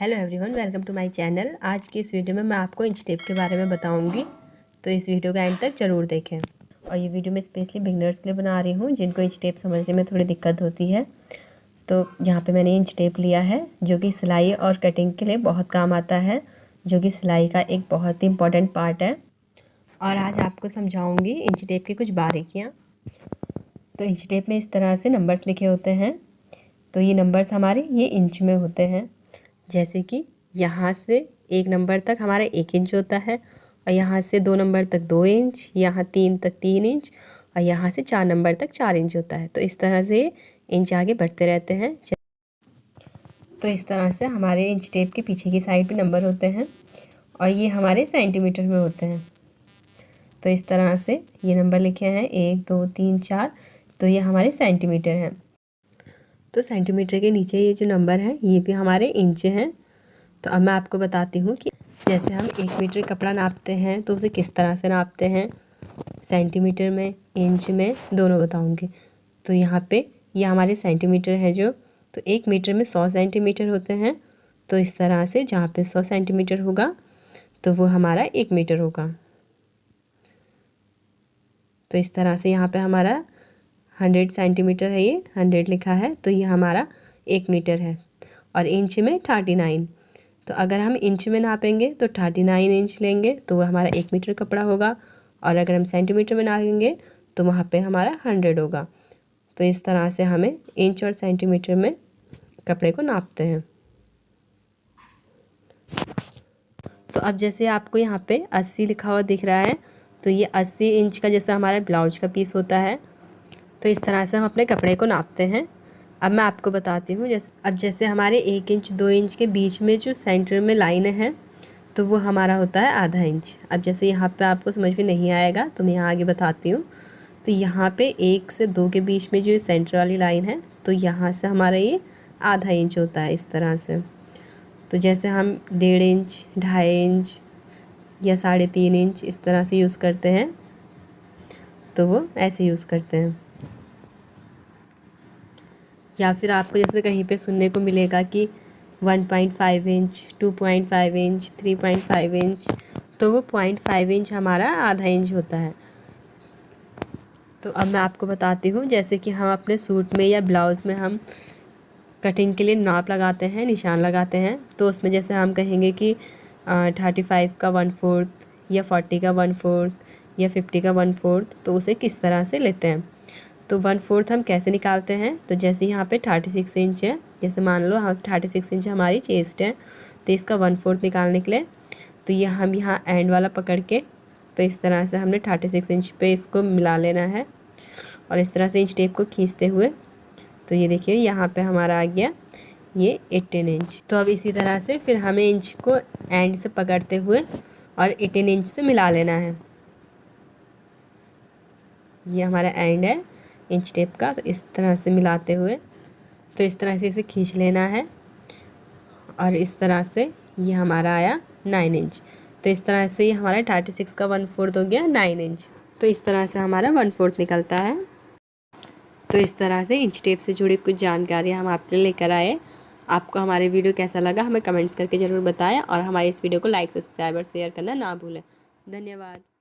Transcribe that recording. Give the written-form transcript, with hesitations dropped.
Hello everyone, welcome to my channel. आज की इस वीडियो में मैं आपको इंच टेप के बारे में बताऊंगी, तो इस वीडियो का एंड तक ज़रूर देखें। और ये वीडियो मैं स्पेशली बिगनर्स के लिए बना रही हूँ जिनको इंच टेप समझने में थोड़ी दिक्कत होती है। तो यहाँ पे मैंने इंच टेप लिया है जो कि सिलाई और कटिंग के लिए बहुत काम आता है, जो कि सिलाई का एक बहुत ही इम्पॉर्टेंट पार्ट है। और आज आपको समझाऊँगी इंच टेप की कुछ बारीकियाँ। तो इंच टेप में इस तरह से नंबर्स लिखे होते हैं। तो ये नंबर्स हमारे ये इंच में होते हैं। जैसे कि यहाँ से 1 नंबर तक हमारा 1 इंच होता है, और यहाँ से 2 नंबर तक 2 इंच, यहाँ 3 तक 3 इंच, और यहाँ से 4 नंबर तक 4 इंच होता है। तो इस तरह से इंच आगे बढ़ते रहते हैं। तो इस तरह से हमारे इंच टेप के पीछे की साइड पे नंबर होते हैं, और ये हमारे सेंटीमीटर में होते हैं। तो इस तरह से ये नंबर लिखे हैं 1 2 3 4, तो ये हमारे सेंटीमीटर हैं। तो सेंटीमीटर के नीचे ये जो नंबर है ये भी हमारे इंच हैं। तो अब मैं आपको बताती हूँ कि जैसे हम 1 मीटर कपड़ा नापते हैं तो उसे किस तरह से नापते हैं, सेंटीमीटर में, इंच में, दोनों बताऊँगी। तो यहाँ पे ये हमारे सेंटीमीटर है जो, तो 1 मीटर में 100 सेंटीमीटर होते हैं। तो इस तरह से जहाँ पे 100 सेंटीमीटर होगा तो वो हमारा 1 मीटर होगा। तो इस तरह से यहाँ पे हमारा 100 सेंटीमीटर है, ये 100 लिखा है, तो ये हमारा 1 मीटर है। और इंच में 39, तो अगर हम इंच में नापेंगे तो 39 इंच लेंगे तो वो हमारा 1 मीटर कपड़ा होगा। और अगर हम सेंटीमीटर में नापेंगे तो वहाँ पे हमारा 100 होगा। तो इस तरह से हमें इंच और सेंटीमीटर में कपड़े को नापते हैं। तो अब जैसे आपको यहाँ पे 80 लिखा हुआ दिख रहा है, तो ये 80 इंच का जैसा हमारा ब्लाउज का पीस होता है। तो इस तरह से हम अपने कपड़े को नापते हैं। अब मैं आपको बताती हूँ, जैसे हमारे 1 इंच 2 इंच के बीच में जो सेंटर में लाइन है तो वो हमारा होता है आधा इंच। अब जैसे यहाँ पे आपको समझ में नहीं आएगा तो मैं यहाँ आगे बताती हूँ। तो यहाँ पे 1 से 2 के बीच में जो सेंटर वाली लाइन है तो यहाँ से हमारा ये आधा इंच होता है इस तरह से। तो जैसे हम 1.5 इंच, 2.5 इंच या 3.5 इंच इस तरह से यूज़ करते हैं, तो वो ऐसे यूज़ करते हैं। या फिर आपको जैसे कहीं पे सुनने को मिलेगा कि 1.5 इंच, 2.5 इंच, 3.5 इंच, तो वो 0.5 इंच हमारा आधा इंच होता है। तो अब मैं आपको बताती हूँ, जैसे कि हम अपने सूट में या ब्लाउज़ में हम कटिंग के लिए नाप लगाते हैं, निशान लगाते हैं, तो उसमें जैसे हम कहेंगे कि 35 का 1/4 या 40 का 1/4 या 50 का 1/4, तो उसे किस तरह से लेते हैं। तो 1/4 हम कैसे निकालते हैं, तो जैसे यहाँ पे 36 इंच है, जैसे मान लो हाँ 36 इंच हमारी चेस्ट है, तो इसका 1/4 निकालने के लिए तो ये हम यहाँ एंड वाला पकड़ के, तो इस तरह से हमने 36 इंच पे इसको मिला लेना है, और इस तरह से इंच टेप को खींचते हुए, तो ये देखिए यहाँ पे हमारा आ गया ये 18 इंच। तो अब इसी तरह से फिर हमें इंच को एंड से पकड़ते हुए और 18 इंच से मिला लेना है। ये हमारा एंड है इंच टेप का, तो इस तरह से मिलाते हुए, तो इस तरह से इसे खींच लेना है, और इस तरह से ये हमारा आया 9 इंच। तो इस तरह से ये हमारा 36 का 1/4 हो गया 9 इंच। तो इस तरह से हमारा 1/4 निकलता है। तो इस तरह से इंच टेप से जुड़ी कुछ जानकारी हम आपके लिए लेकर आए। आपको हमारे वीडियो कैसा लगा हमें कमेंट्स करके ज़रूर बताएं, और हमारे इस वीडियो को लाइक, सब्सक्राइब और शेयर करना ना भूलें। धन्यवाद।